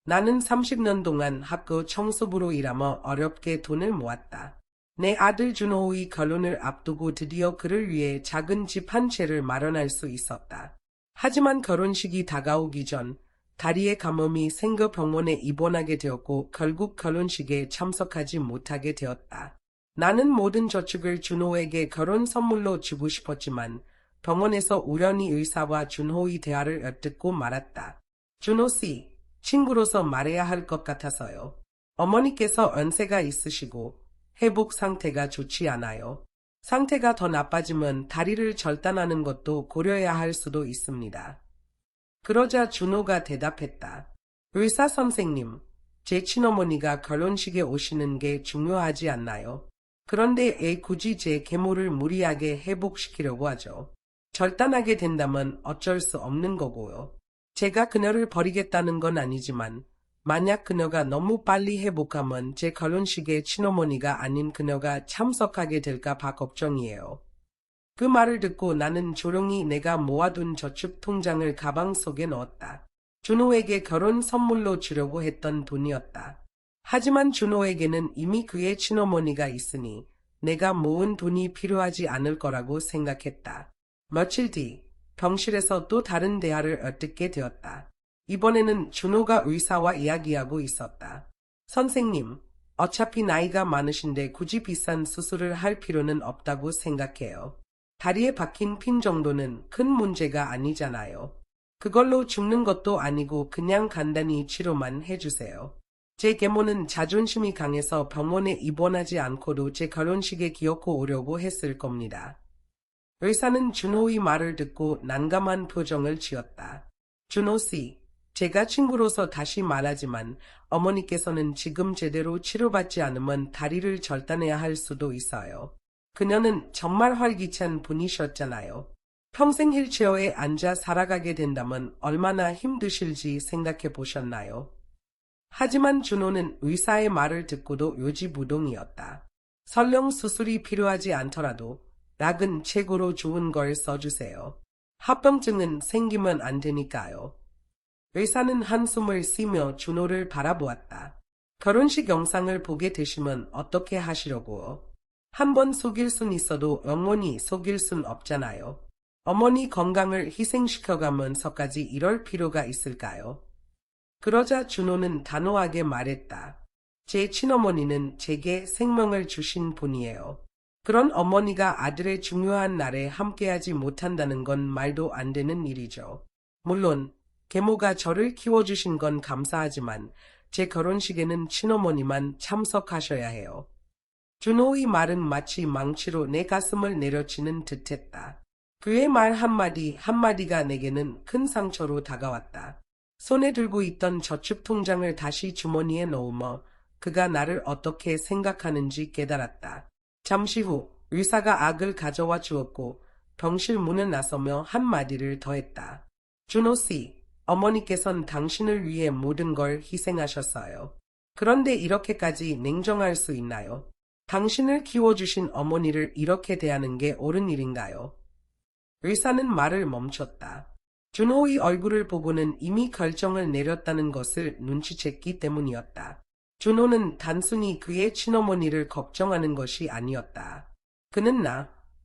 나는 30년 동안 학교 청소부로 일하며 어렵게 돈을 모았다. 내 아들 준호의 결혼을 앞두고 드디어 그를 위해 작은 집 한 채를 마련할 수 있었다. 하지만 결혼식이 다가오기 전 다리에 가뭄이 생겨 병원에 입원하게 되었고 결국 결혼식에 참석하지 못하게 되었다. 나는 모든 저축을 준호에게 결혼 선물로 주고 싶었지만 병원에서 우연히 의사와 준호의 대화를 엿듣고 말았다. 준호 씨, 친구로서 말해야 할 것 같아서요. 어머니께서 연세가 있으시고 회복 상태가 좋지 않아요. 상태가 더 나빠지면 다리를 절단하는 것도 고려해야 할 수도 있습니다. 그러자 준호가 대답했다. 의사 선생님, 제 친어머니가 결혼식에 오시는 게 중요하지 않나요? 그런데 굳이 제 계모를 무리하게 회복시키려고 하죠. 절단하게 된다면 어쩔 수 없는 거고요. 제가 그녀를 버리겠다는 건 아니지만 만약 그녀가 너무 빨리 회복하면 제 결혼식에 친어머니가 아닌 그녀가 참석하게 될까 봐 걱정이에요. 그 말을 듣고 나는 조용히 내가 모아둔 저축 통장을 가방 속에 넣었다. 준호에게 결혼 선물로 주려고 했던 돈이었다. 하지만 준호에게는 이미 그의 친어머니가 있으니 내가 모은 돈이 필요하지 않을 거라고 생각했다. 며칠 뒤 병실에서 또 다른 대화를 엿듣게 되었다. 이번에는 준호가 의사와 이야기하고 있었다. 선생님, 어차피 나이가 많으신데 굳이 비싼 수술을 할 필요는 없다고 생각해요. 다리에 박힌 핀 정도는 큰 문제가 아니잖아요. 그걸로 죽는 것도 아니고 그냥 간단히 치료만 해주세요. 제 계모는 자존심이 강해서 병원에 입원하지 않고도 제 결혼식에 기어코 오려고 했을 겁니다. 의사는 준호의 말을 듣고 난감한 표정을 지었다. 준호 씨, 제가 친구로서 다시 말하지만 어머니께서는 지금 제대로 치료받지 않으면 다리를 절단해야 할 수도 있어요. 그녀는 정말 활기찬 분이셨잖아요. 평생 휠체어에 앉아 살아가게 된다면 얼마나 힘드실지 생각해 보셨나요? 하지만 준호는 의사의 말을 듣고도 요지부동이었다. 설령 수술이 필요하지 않더라도 약은 최고로 좋은 걸 써주세요. 합병증은 생기면 안 되니까요. 의사는 한숨을 쉬며 준호를 바라보았다. 결혼식 영상을 보게 되시면 어떻게 하시려고요? 한번 속일 순 있어도 영원히 속일 순 없잖아요. 어머니 건강을 희생시켜가면서까지 이럴 필요가 있을까요? 그러자 준호는 단호하게 말했다. 제 친어머니는 제게 생명을 주신 분이에요. 그런 어머니가 아들의 중요한 날에 함께하지 못한다는 건 말도 안 되는 일이죠. 물론 계모가 저를 키워주신 건 감사하지만 제 결혼식에는 친어머니만 참석하셔야 해요. 준호의 말은 마치 망치로 내 가슴을 내려치는 듯했다. 그의 말 한마디 한마디가 내게는 큰 상처로 다가왔다. 손에 들고 있던 저축 통장을 다시 주머니에 넣으며 그가 나를 어떻게 생각하는지 깨달았다. 잠시 후 의사가 약을 가져와 주었고 병실 문을 나서며 한마디를 더했다. 준호 씨, 어머니께선 당신을 위해 모든 걸 희생하셨어요. 그런데 이렇게까지 냉정할 수 있나요? 당신을 키워주신 어머니를 이렇게 대하는 게 옳은 일인가요? 의사는 말을 멈췄다. 준호의 얼굴을 보고는 이미 결정을 내렸다는 것을 눈치챘기 때문이었다. 준호는 단순히 그의 친어머니를 걱정하는 것이 아니었다. 그는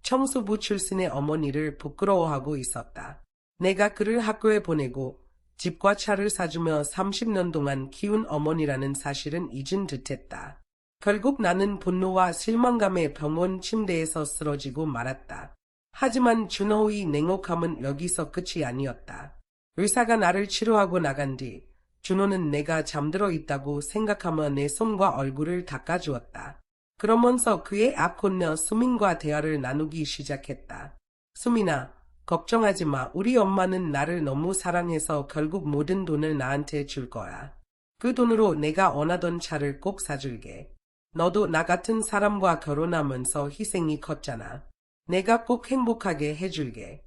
청소부 출신의 어머니를 부끄러워하고 있었다. 내가 그를 학교에 보내고 집과 차를 사주며 30년 동안 키운 어머니라는 사실은 잊은 듯했다. 결국 나는 분노와 실망감에 병원 침대에서 쓰러지고 말았다. 하지만 준호의 냉혹함은 여기서 끝이 아니었다. 의사가 나를 치료하고 나간 뒤 준호는 내가 잠들어 있다고 생각하며 내 손과 얼굴을 닦아주었다. 그러면서 그의 앞 건너 수민과 대화를 나누기 시작했다. 수민아, 걱정하지 마. 우리 엄마는 나를 너무 사랑해서 결국 모든 돈을 나한테 줄 거야. 그 돈으로 내가 원하던 차를 꼭 사줄게. 너도 나 같은 사람과 결혼하면서 희생이 컸잖아. 내가 꼭 행복하게 해줄게.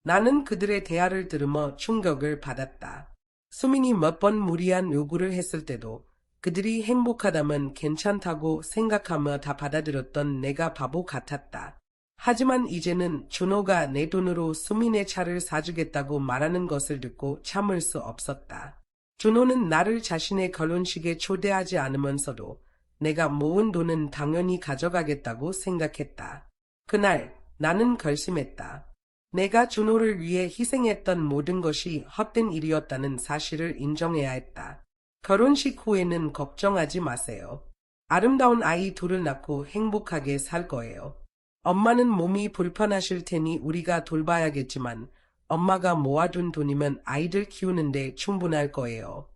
나는 그들의 대화를 들으며 충격을 받았다. 수민이 몇 번 무리한 요구를 했을 때도 그들이 행복하다면 괜찮다고 생각하며 다 받아들였던 내가 바보 같았다. 하지만 이제는 준호가 내 돈으로 수민의 차를 사주겠다고 말하는 것을 듣고 참을 수 없었다. 준호는 나를 자신의 결혼식에 초대하지 않으면서도 내가 모은 돈은 당연히 가져가겠다고 생각했다. 그날 나는 결심했다. 내가 준호를 위해 희생했던 모든 것이 헛된 일이었다는 사실을 인정해야 했다. 결혼식 후에는 걱정하지 마세요. 아름다운 아이 둘을 낳고 행복하게 살 거예요. 엄마는 몸이 불편하실 테니 우리가 돌봐야겠지만 엄마가 모아둔 돈이면 아이들 키우는데 충분할 거예요.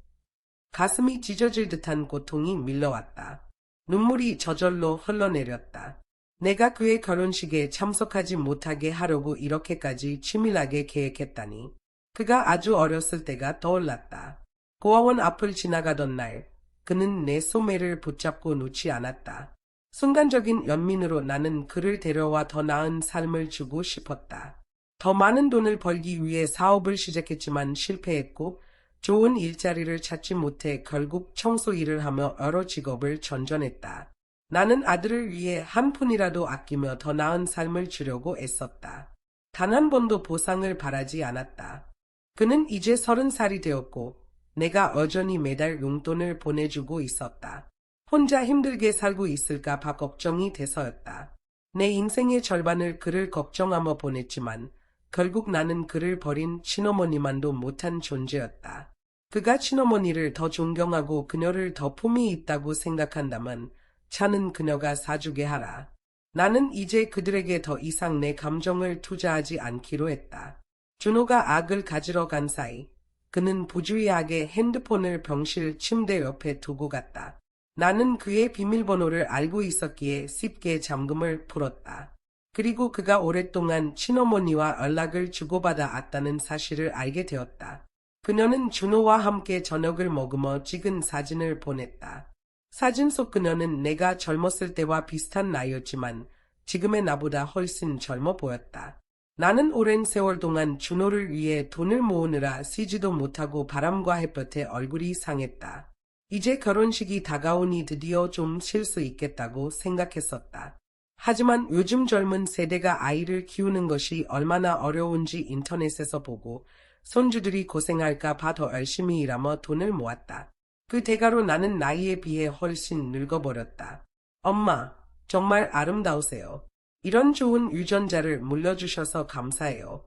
가슴이 찢어질 듯한 고통이 밀려왔다. 눈물이 저절로 흘러내렸다. 내가 그의 결혼식에 참석하지 못하게 하려고 이렇게까지 치밀하게 계획했다니. 그가 아주 어렸을 때가 떠올랐다. 고아원 앞을 지나가던 날, 그는 내 소매를 붙잡고 놓지 않았다. 순간적인 연민으로 나는 그를 데려와 더 나은 삶을 주고 싶었다. 더 많은 돈을 벌기 위해 사업을 시작했지만 실패했고 좋은 일자리를 찾지 못해 결국 청소 일을 하며 여러 직업을 전전했다. 나는 아들을 위해 한 푼이라도 아끼며 더 나은 삶을 주려고 애썼다. 단 한 번도 보상을 바라지 않았다. 그는 이제 30살이 되었고 내가 여전히 매달 용돈을 보내주고 있었다. 혼자 힘들게 살고 있을까 봐 걱정이 돼서였다. 내 인생의 절반을 그를 걱정하며 보냈지만 결국 나는 그를 버린 친어머니만도 못한 존재였다. 그가 친어머니를 더 존경하고 그녀를 더 품이 있다고 생각한다면 차는 그녀가 사주게 하라. 나는 이제 그들에게 더 이상 내 감정을 투자하지 않기로 했다. 준호가 악을 가지러 간 사이 그는 부주의하게 핸드폰을 병실 침대 옆에 두고 갔다. 나는 그의 비밀번호를 알고 있었기에 쉽게 잠금을 풀었다. 그리고 그가 오랫동안 친어머니와 연락을 주고받아 왔다는 사실을 알게 되었다. 그녀는 준호와 함께 저녁을 먹으며 찍은 사진을 보냈다. 사진 속 그녀는 내가 젊었을 때와 비슷한 나이였지만 지금의 나보다 훨씬 젊어 보였다. 나는 오랜 세월 동안 준호를 위해 돈을 모으느라 쉬지도 못하고 바람과 햇볕에 얼굴이 상했다. 이제 결혼식이 다가오니 드디어 좀 쉴 수 있겠다고 생각했었다. 하지만 요즘 젊은 세대가 아이를 키우는 것이 얼마나 어려운지 인터넷에서 보고 손주들이 고생할까 봐 더 열심히 일하며 돈을 모았다. 그 대가로 나는 나이에 비해 훨씬 늙어버렸다. 엄마, 정말 아름다우세요. 이런 좋은 유전자를 물려주셔서 감사해요.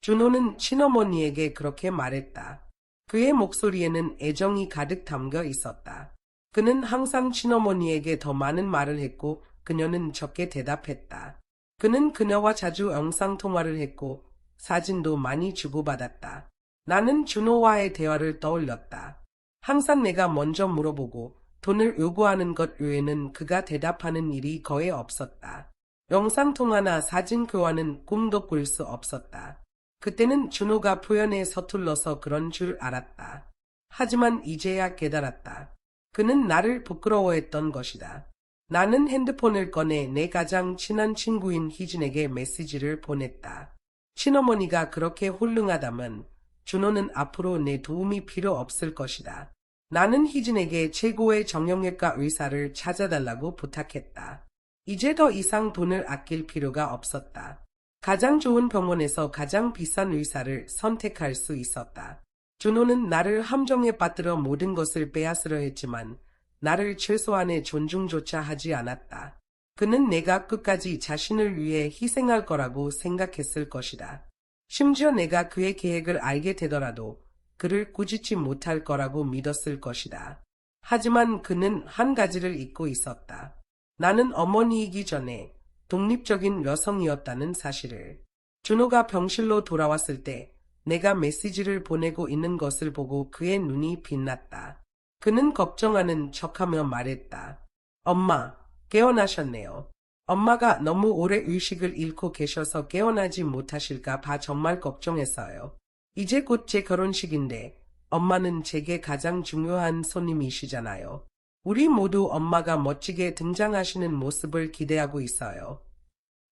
준호는 친어머니에게 그렇게 말했다. 그의 목소리에는 애정이 가득 담겨 있었다. 그는 항상 친어머니에게 더 많은 말을 했고 그녀는 적게 대답했다. 그는 그녀와 자주 영상통화를 했고 사진도 많이 주고받았다. 나는 준호와의 대화를 떠올렸다. 항상 내가 먼저 물어보고 돈을 요구하는 것 외에는 그가 대답하는 일이 거의 없었다. 영상통화나 사진 교환은 꿈도 꿀 수 없었다. 그때는 준호가 표현에 서툴러서 그런 줄 알았다. 하지만 이제야 깨달았다. 그는 나를 부끄러워했던 것이다. 나는 핸드폰을 꺼내 내 가장 친한 친구인 희진에게 메시지를 보냈다. 친어머니가 그렇게 훌륭하다면 준호는 앞으로 내 도움이 필요 없을 것이다. 나는 희진에게 최고의 정형외과 의사를 찾아달라고 부탁했다. 이제 더 이상 돈을 아낄 필요가 없었다. 가장 좋은 병원에서 가장 비싼 의사를 선택할 수 있었다. 준호는 나를 함정에 빠뜨려 모든 것을 빼앗으려 했지만 나를 최소한의 존중조차 하지 않았다. 그는 내가 끝까지 자신을 위해 희생할 거라고 생각했을 것이다. 심지어 내가 그의 계획을 알게 되더라도 그를 꾸짖지 못할 거라고 믿었을 것이다. 하지만 그는 한 가지를 잊고 있었다. 나는 어머니이기 전에 독립적인 여성이었다는 사실을. 준호가 병실로 돌아왔을 때 내가 메시지를 보내고 있는 것을 보고 그의 눈이 빛났다. 그는 걱정하는 척하며 말했다. 엄마, 깨어나셨네요. 엄마가 너무 오래 의식을 잃고 계셔서 깨어나지 못하실까 봐 정말 걱정했어요. 이제 곧 제 결혼식인데 엄마는 제게 가장 중요한 손님이시잖아요. 우리 모두 엄마가 멋지게 등장하시는 모습을 기대하고 있어요.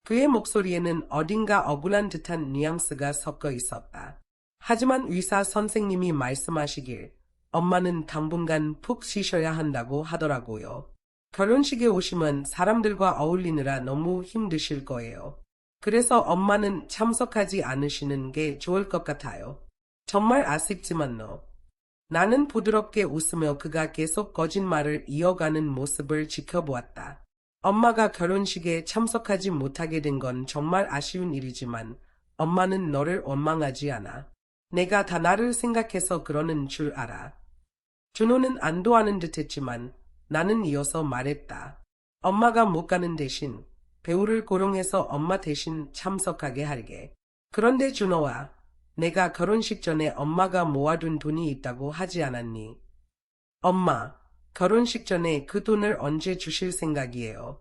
그의 목소리에는 어딘가 억울한 듯한 뉘앙스가 섞여 있었다. 하지만 의사 선생님이 말씀하시길 엄마는 당분간 푹 쉬셔야 한다고 하더라고요. 결혼식에 오시면 사람들과 어울리느라 너무 힘드실 거예요. 그래서 엄마는 참석하지 않으시는 게 좋을 것 같아요. 정말 아쉽지만요. 나는 부드럽게 웃으며 그가 계속 거짓말을 이어가는 모습을 지켜보았다. 엄마가 결혼식에 참석하지 못하게 된 건 정말 아쉬운 일이지만 엄마는 너를 원망하지 않아. 내가 다 나를 생각해서 그러는 줄 알아. 준호는 안도하는 듯 했지만 나는 이어서 말했다. 엄마가 못 가는 대신 배우를 고용해서 엄마 대신 참석하게 할게. 그런데 준호아, 내가 결혼식 전에 엄마가 모아둔 돈이 있다고 하지 않았니? 엄마, 결혼식 전에 그 돈을 언제 주실 생각이에요?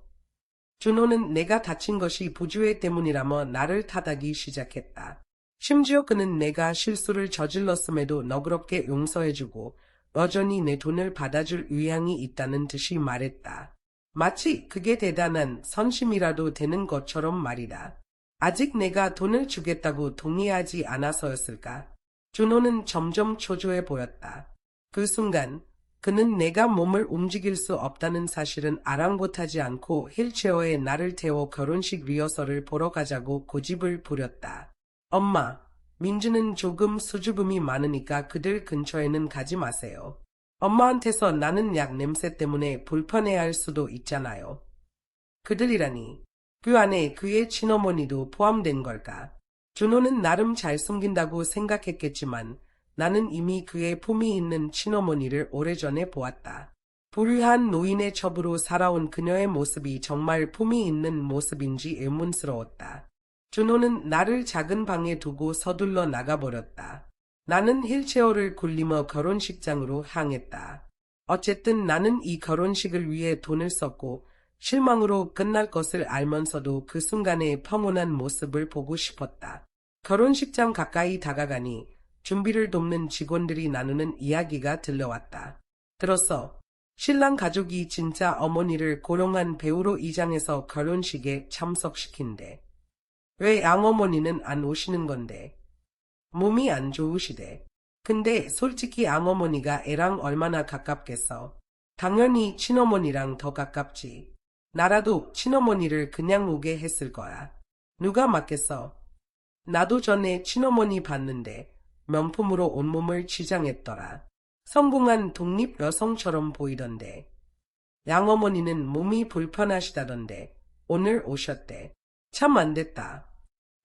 준호는 내가 다친 것이 부주의 때문이라며 나를 탓하기 시작했다. 심지어 그는 내가 실수를 저질렀음에도 너그럽게 용서해주고 여전히 내 돈을 받아줄 의향이 있다는 듯이 말했다. 마치 그게 대단한 선심이라도 되는 것처럼 말이다. 아직 내가 돈을 주겠다고 동의하지 않아서였을까? 준호는 점점 초조해 보였다. 그 순간 그는 내가 몸을 움직일 수 없다는 사실은 아랑곳하지 않고 휠체어에 나를 태워 결혼식 리허설을 보러 가자고 고집을 부렸다. 엄마, 민주는 조금 수줍음이 많으니까 그들 근처에는 가지 마세요. 엄마한테서 나는 약 냄새 때문에 불편해할 수도 있잖아요. 그들이라니. 그 안에 그의 친어머니도 포함된 걸까? 준호는 나름 잘 숨긴다고 생각했겠지만 나는 이미 그의 품이 있는 친어머니를 오래전에 보았다. 불우한 노인의 첩으로 살아온 그녀의 모습이 정말 품이 있는 모습인지 의문스러웠다. 준호는 나를 작은 방에 두고 서둘러 나가버렸다. 나는 휠체어를 굴리며 결혼식장으로 향했다. 어쨌든 나는 이 결혼식을 위해 돈을 썼고 실망으로 끝날 것을 알면서도 그 순간의 평온한 모습을 보고 싶었다. 결혼식장 가까이 다가가니 준비를 돕는 직원들이 나누는 이야기가 들려왔다. 들었어. 신랑 가족이 진짜 어머니를 고령한 배우로 이장해서 결혼식에 참석시킨대. 왜 양어머니는 안 오시는 건데? 몸이 안 좋으시대. 근데 솔직히 양어머니가 애랑 얼마나 가깝겠어. 당연히 친어머니랑 더 가깝지. 나라도 친어머니를 그냥 오게 했을 거야. 누가 맞겠어? 나도 전에 친어머니 봤는데 명품으로 온몸을 치장했더라. 성공한 독립 여성처럼 보이던데. 양어머니는 몸이 불편하시다던데 오늘 오셨대. 참 안 됐다.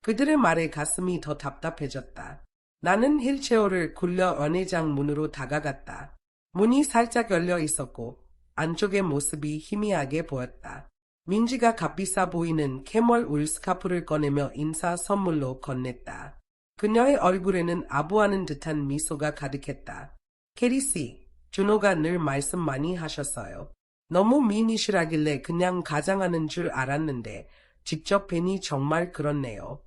그들의 말에 가슴이 더 답답해졌다. 나는 휠체어를 굴려 연회장 문으로 다가갔다. 문이 살짝 열려 있었고 안쪽의 모습이 희미하게 보였다. 민지가 값비싸 보이는 캐멀 울 스카프를 꺼내며 인사 선물로 건넸다. 그녀의 얼굴에는 아부하는 듯한 미소가 가득했다. 캐리씨, 준호가 늘 말씀 많이 하셨어요. 너무 미인이시라길래 그냥 가장하는 줄 알았는데 직접 뵈니 정말 그렇네요.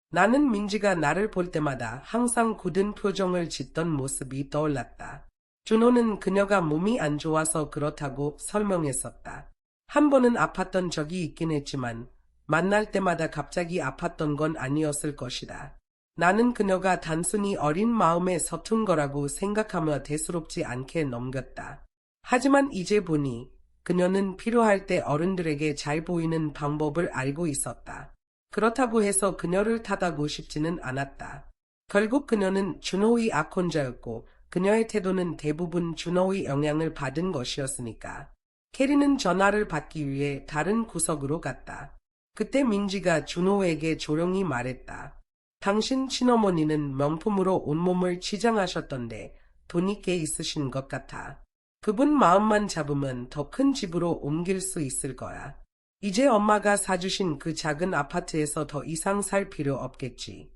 나는 민지가 나를 볼 때마다 항상 굳은 표정을 짓던 모습이 떠올랐다. 준호는 그녀가 몸이 안 좋아서 그렇다고 설명했었다. 한 번은 아팠던 적이 있긴 했지만 만날 때마다 갑자기 아팠던 건 아니었을 것이다. 나는 그녀가 단순히 어린 마음에 서툰 거라고 생각하며 대수롭지 않게 넘겼다. 하지만 이제 보니 그녀는 필요할 때 어른들에게 잘 보이는 방법을 알고 있었다. 그렇다고 해서 그녀를 탓하고 싶지는 않았다. 결국 그녀는 준호의 악혼자였고 그녀의 태도는 대부분 준호의 영향을 받은 것이었으니까. 캐리는 전화를 받기 위해 다른 구석으로 갔다. 그때 민지가 준호에게 조용히 말했다. 당신 친어머니는 명품으로 온몸을 치장하셨던데 돈이 꽤 있으신 것 같아. 그분 마음만 잡으면 더 큰 집으로 옮길 수 있을 거야. 이제 엄마가 사주신 그 작은 아파트에서 더 이상 살 필요 없겠지.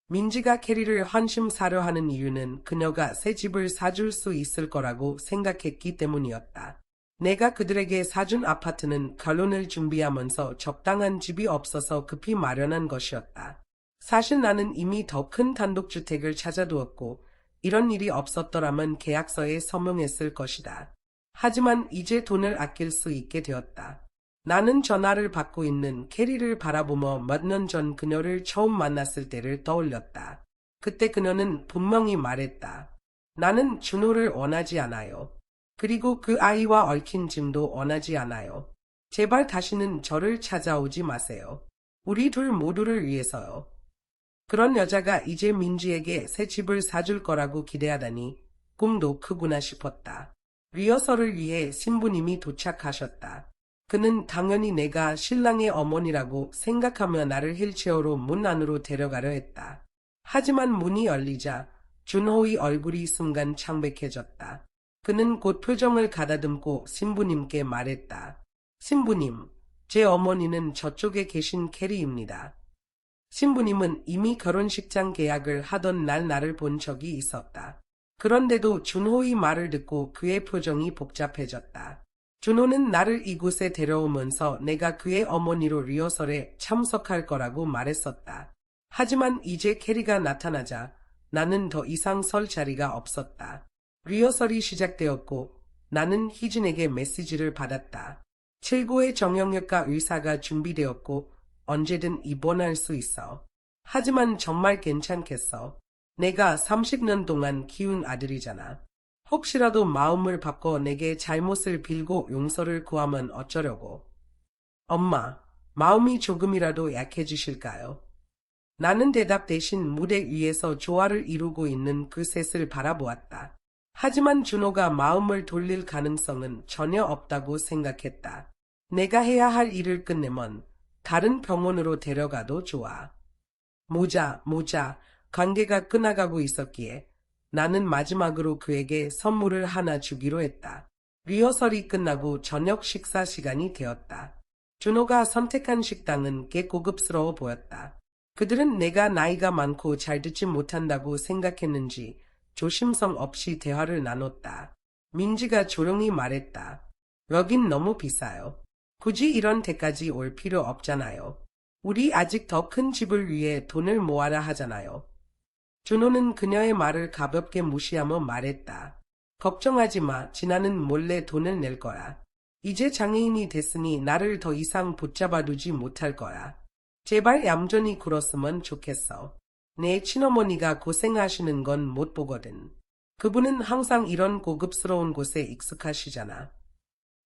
민지가 캐리를 환심사려 하는 이유는 그녀가 새 집을 사줄 수 있을 거라고 생각했기 때문이었다. 내가 그들에게 사준 아파트는 결혼을 준비하면서 적당한 집이 없어서 급히 마련한 것이었다. 사실 나는 이미 더 큰 단독주택을 찾아두었고 이런 일이 없었더라면 계약서에 서명했을 것이다. 하지만 이제 돈을 아낄 수 있게 되었다. 나는 전화를 받고 있는 캐리를 바라보며 몇 년 전 그녀를 처음 만났을 때를 떠올렸다. 그때 그녀는 분명히 말했다. 나는 준호를 원하지 않아요. 그리고 그 아이와 얽힌 짐도 원하지 않아요. 제발 다시는 저를 찾아오지 마세요. 우리 둘 모두를 위해서요. 그런 여자가 이제 민지에게 새 집을 사줄 거라고 기대하다니 꿈도 크구나 싶었다. 리허설을 위해 신부님이 도착하셨다. 그는 당연히 내가 신랑의 어머니라고 생각하며 나를 휠체어로 문 안으로 데려가려 했다. 하지만 문이 열리자 준호의 얼굴이 순간 창백해졌다. 그는 곧 표정을 가다듬고 신부님께 말했다. 신부님, 제 어머니는 저쪽에 계신 캐리입니다. 신부님은 이미 결혼식장 계약을 하던 날 나를 본 적이 있었다. 그런데도 준호의 말을 듣고 그의 표정이 복잡해졌다. 준호는 나를 이곳에 데려오면서 내가 그의 어머니로 리허설에 참석할 거라고 말했었다. 하지만 이제 캐리가 나타나자 나는 더 이상 설 자리가 없었다. 리허설이 시작되었고 나는 희진에게 메시지를 받았다. 최고의 정형외과 의사가 준비되었고 언제든 입원할 수 있어. 하지만 정말 괜찮겠어. 내가 30년 동안 키운 아들이잖아. 혹시라도 마음을 바꿔 내게 잘못을 빌고 용서를 구하면 어쩌려고. 엄마, 마음이 조금이라도 약해지실까요? 나는 대답 대신 무대 위에서 조화를 이루고 있는 그 셋을 바라보았다. 하지만 준호가 마음을 돌릴 가능성은 전혀 없다고 생각했다. 내가 해야 할 일을 끝내면 다른 병원으로 데려가도 좋아. 모자. 관계가 끝나가고 있었기에 나는 마지막으로 그에게 선물을 하나 주기로 했다. 리허설이 끝나고 저녁 식사 시간이 되었다. 준호가 선택한 식당은 꽤 고급스러워 보였다. 그들은 내가 나이가 많고 잘 듣지 못한다고 생각했는지 조심성 없이 대화를 나눴다. 민지가 조용히 말했다. 여긴 너무 비싸요. 굳이 이런 데까지 올 필요 없잖아요. 우리 아직 더 큰 집을 위해 돈을 모아라 하잖아요. 준호는 그녀의 말을 가볍게 무시하며 말했다. 걱정하지 마. 진아는 몰래 돈을 낼 거야. 이제 장애인이 됐으니 나를 더 이상 붙잡아두지 못할 거야. 제발 얌전히 굴었으면 좋겠어. 내 친어머니가 고생하시는 건 못 보거든. 그분은 항상 이런 고급스러운 곳에 익숙하시잖아.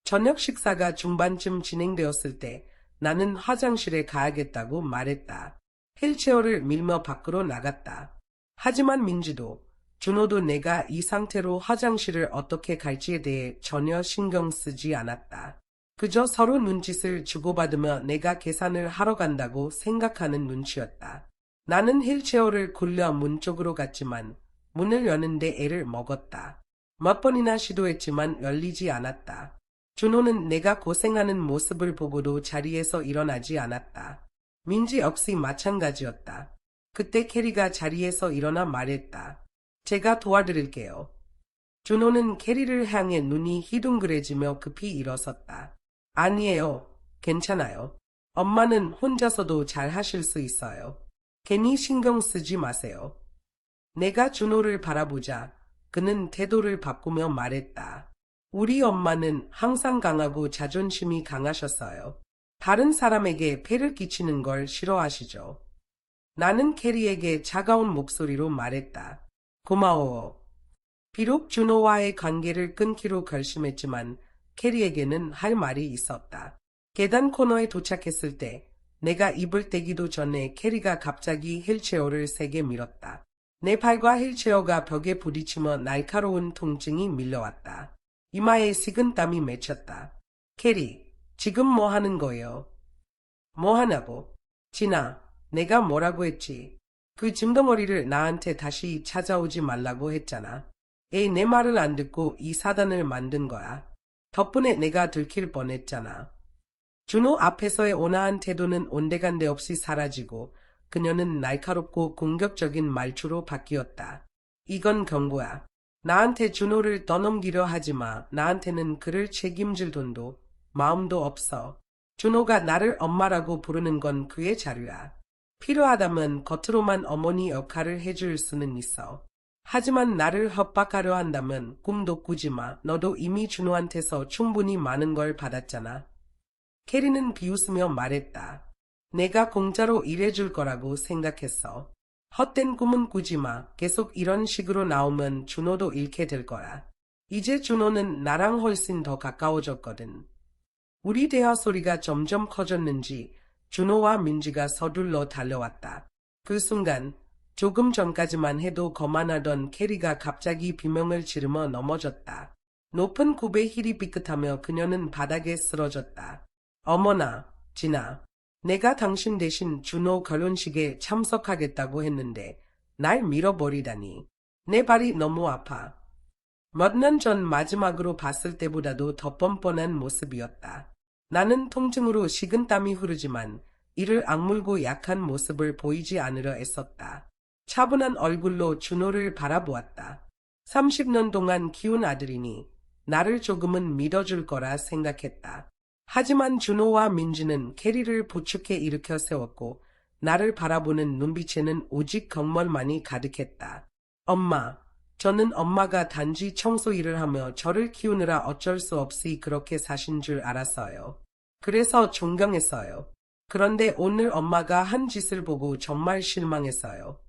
저녁 식사가 중반쯤 진행되었을 때 나는 화장실에 가야겠다고 말했다. 휠체어를 밀며 밖으로 나갔다. 하지만 민지도 준호도 내가 이 상태로 화장실을 어떻게 갈지에 대해 전혀 신경 쓰지 않았다. 그저 서로 눈짓을 주고받으며 내가 계산을 하러 간다고 생각하는 눈치였다. 나는 휠체어를 굴려 문 쪽으로 갔지만 문을 여는데 애를 먹었다. 몇 번이나 시도했지만 열리지 않았다. 준호는 내가 고생하는 모습을 보고도 자리에서 일어나지 않았다. 민지 역시 마찬가지였다. 그때 캐리가 자리에서 일어나 말했다. 제가 도와드릴게요. 준호는 캐리를 향해 눈이 희둥그레지며 급히 일어섰다. 아니에요. 괜찮아요. 엄마는 혼자서도 잘 하실 수 있어요. 괜히 신경 쓰지 마세요. 내가 준호를 바라보자 그는 태도를 바꾸며 말했다. 우리 엄마는 항상 강하고 자존심이 강하셨어요. 다른 사람에게 폐를 끼치는 걸 싫어하시죠. 나는 캐리에게 차가운 목소리로 말했다. 고마워. 비록 준호와의 관계를 끊기로 결심했지만 캐리에게는 할 말이 있었다. 계단 코너에 도착했을 때 내가 입을 떼기도 전에 캐리가 갑자기 휠체어를 세게 밀었다. 내 발과 휠체어가 벽에 부딪히며 날카로운 통증이 밀려왔다. 이마에 식은땀이 맺혔다. 캐리, 지금 뭐 하는 거예요? 뭐 하냐고? 진아, 내가 뭐라고 했지? 그 짐덩어리를 나한테 다시 찾아오지 말라고 했잖아. 에이, 내 말을 안 듣고 이 사단을 만든 거야. 덕분에 내가 들킬 뻔했잖아. 준호 앞에서의 온화한 태도는 온데간데 없이 사라지고 그녀는 날카롭고 공격적인 말투로 바뀌었다. 이건 경고야. 나한테 준호를 떠넘기려 하지 마. 나한테는 그를 책임질 돈도 마음도 없어. 준호가 나를 엄마라고 부르는 건 그의 자유야. 필요하다면 겉으로만 어머니 역할을 해줄 수는 있어. 하지만 나를 협박하려 한다면 꿈도 꾸지 마. 너도 이미 준호한테서 충분히 많은 걸 받았잖아. 캐리는 비웃으며 말했다. 내가 공짜로 일해줄 거라고 생각했어. 헛된 꿈은 꾸지 마. 계속 이런 식으로 나오면 준호도 잃게 될 거야. 이제 준호는 나랑 훨씬 더 가까워졌거든. 우리 대화 소리가 점점 커졌는지 준호와 민지가 서둘러 달려왔다. 그 순간 조금 전까지만 해도 거만하던 캐리가 갑자기 비명을 지르며 넘어졌다. 높은 굽의 힐이 삐끗하며 그녀는 바닥에 쓰러졌다. 어머나, 진아. 내가 당신 대신 준호 결혼식에 참석하겠다고 했는데 날 밀어버리다니. 내 발이 너무 아파. 몇 년 전 마지막으로 봤을 때보다도 더 뻔뻔한 모습이었다. 나는 통증으로 식은땀이 흐르지만 이를 악물고 약한 모습을 보이지 않으려 애썼다. 차분한 얼굴로 준호를 바라보았다. 30년 동안 키운 아들이니 나를 조금은 믿어줄 거라 생각했다. 하지만 준호와 민지는 캐리를 부축해 일으켜 세웠고 나를 바라보는 눈빛에는 오직 경멸만이 가득했다. 엄마, 저는 엄마가 단지 청소 일을 하며 저를 키우느라 어쩔 수 없이 그렇게 사신 줄 알았어요. 그래서 존경했어요. 그런데 오늘 엄마가 한 짓을 보고 정말 실망했어요.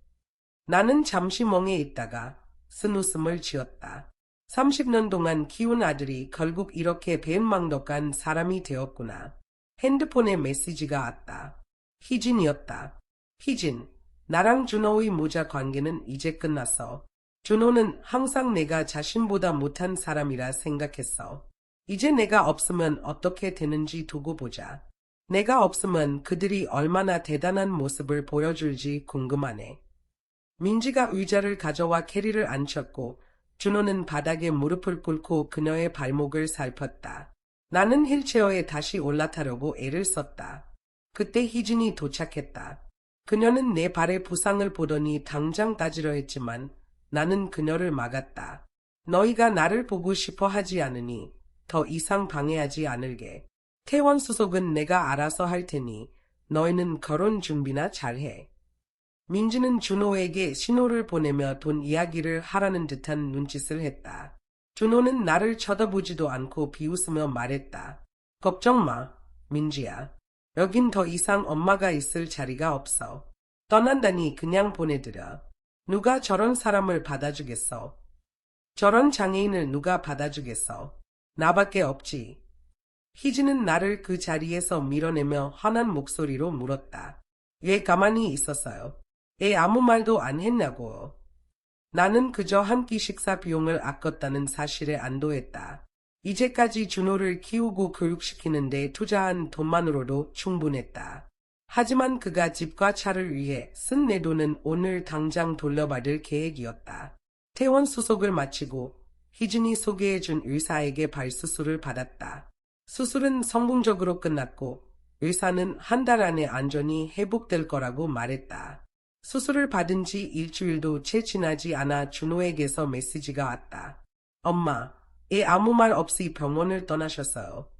나는 잠시 멍해 있다가 쓴웃음을 지었다. 30년 동안 키운 아들이 결국 이렇게 배은망덕한 사람이 되었구나. 핸드폰에 메시지가 왔다. 희진이었다. 희진, 나랑 준호의 모자 관계는 이제 끝났어. 준호는 항상 내가 자신보다 못한 사람이라 생각했어. 이제 내가 없으면 어떻게 되는지 두고 보자. 내가 없으면 그들이 얼마나 대단한 모습을 보여줄지 궁금하네. 민지가 의자를 가져와 캐리를 앉혔고 준호는 바닥에 무릎을 꿇고 그녀의 발목을 살폈다. 나는 휠체어에 다시 올라타려고 애를 썼다. 그때 희진이 도착했다. 그녀는 내 발의 부상을 보더니 당장 따지려 했지만 나는 그녀를 막았다. 너희가 나를 보고 싶어 하지 않으니 더 이상 방해하지 않을게. 퇴원 수속은 내가 알아서 할 테니 너희는 결혼 준비나 잘해. 민지는 준호에게 신호를 보내며 돈 이야기를 하라는 듯한 눈짓을 했다. 준호는 나를 쳐다보지도 않고 비웃으며 말했다. 걱정 마, 민지야. 여긴 더 이상 엄마가 있을 자리가 없어. 떠난다니 그냥 보내드려. 누가 저런 사람을 받아주겠어? 저런 장애인을 누가 받아주겠어? 나밖에 없지. 희진은 나를 그 자리에서 밀어내며 화난 목소리로 물었다. 왜 가만히 있었어요? 애 아무 말도 안 했냐고. 나는 그저 한 끼 식사 비용을 아꼈다는 사실에 안도했다. 이제까지 준호를 키우고 교육시키는데 투자한 돈만으로도 충분했다. 하지만 그가 집과 차를 위해 쓴 내 돈은 오늘 당장 돌려받을 계획이었다. 퇴원 수속을 마치고 희진이 소개해준 의사에게 발수술을 받았다. 수술은 성공적으로 끝났고 의사는 한 달 안에 안전히 회복될 거라고 말했다. 수술을 받은 지 일주일도 채 지나지 않아 준호에게서 메시지가 왔다. 엄마, 애 아무 말 없이 병원을 떠나셨어요.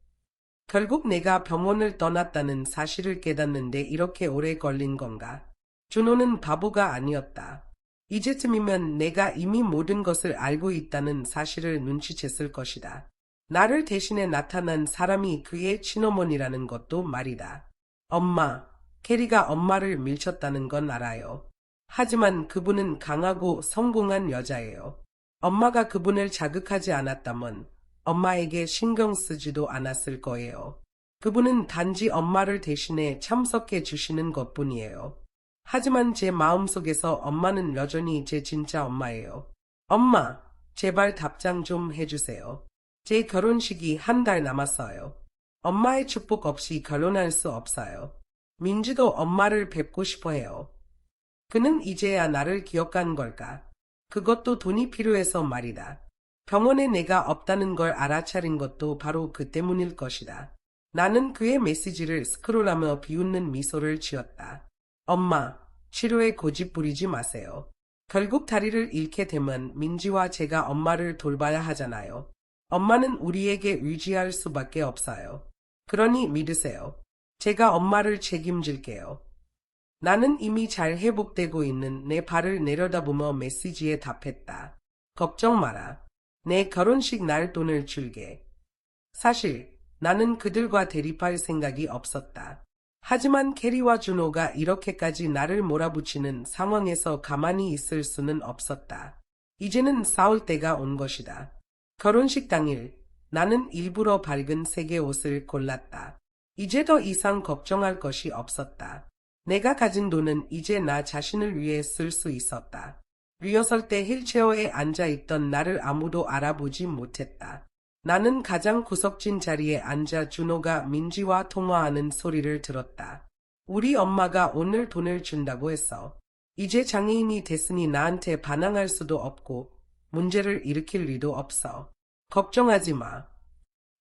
결국 내가 병원을 떠났다는 사실을 깨닫는데 이렇게 오래 걸린 건가? 준호는 바보가 아니었다. 이제쯤이면 내가 이미 모든 것을 알고 있다는 사실을 눈치챘을 것이다. 나를 대신해 나타난 사람이 그의 친어머니라는 것도 말이다. 엄마, 캐리가 엄마를 밀쳤다는 건 알아요. 하지만 그분은 강하고 성공한 여자예요. 엄마가 그분을 자극하지 않았다면 엄마에게 신경 쓰지도 않았을 거예요. 그분은 단지 엄마를 대신해 참석해 주시는 것뿐이에요. 하지만 제 마음속에서 엄마는 여전히 제 진짜 엄마예요. 엄마, 제발 답장 좀 해주세요. 제 결혼식이 한 달 남았어요. 엄마의 축복 없이 결혼할 수 없어요. 민지도 엄마를 뵙고 싶어 해요. 그는 이제야 나를 기억한 걸까? 그것도 돈이 필요해서 말이다. 병원에 내가 없다는 걸 알아차린 것도 바로 그 때문일 것이다. 나는 그의 메시지를 스크롤하며 비웃는 미소를 지었다. 엄마, 치료에 고집 부리지 마세요. 결국 다리를 잃게 되면 민지와 제가 엄마를 돌봐야 하잖아요. 엄마는 우리에게 의지할 수밖에 없어요. 그러니 믿으세요. 제가 엄마를 책임질게요. 나는 이미 잘 회복되고 있는 내 발을 내려다보며 메시지에 답했다. 걱정 마라. 내 결혼식 날 돈을 줄게. 사실 나는 그들과 대립할 생각이 없었다. 하지만 캐리와 준호가 이렇게까지 나를 몰아붙이는 상황에서 가만히 있을 수는 없었다. 이제는 싸울 때가 온 것이다. 결혼식 당일 나는 일부러 밝은 색의 옷을 골랐다. 이제 더 이상 걱정할 것이 없었다. 내가 가진 돈은 이제 나 자신을 위해 쓸 수 있었다. 리허설 때 휠체어에 앉아있던 나를 아무도 알아보지 못했다. 나는 가장 구석진 자리에 앉아 준호가 민지와 통화하는 소리를 들었다. 우리 엄마가 오늘 돈을 준다고 했어. 이제 장애인이 됐으니 나한테 반항할 수도 없고 문제를 일으킬 리도 없어. 걱정하지 마.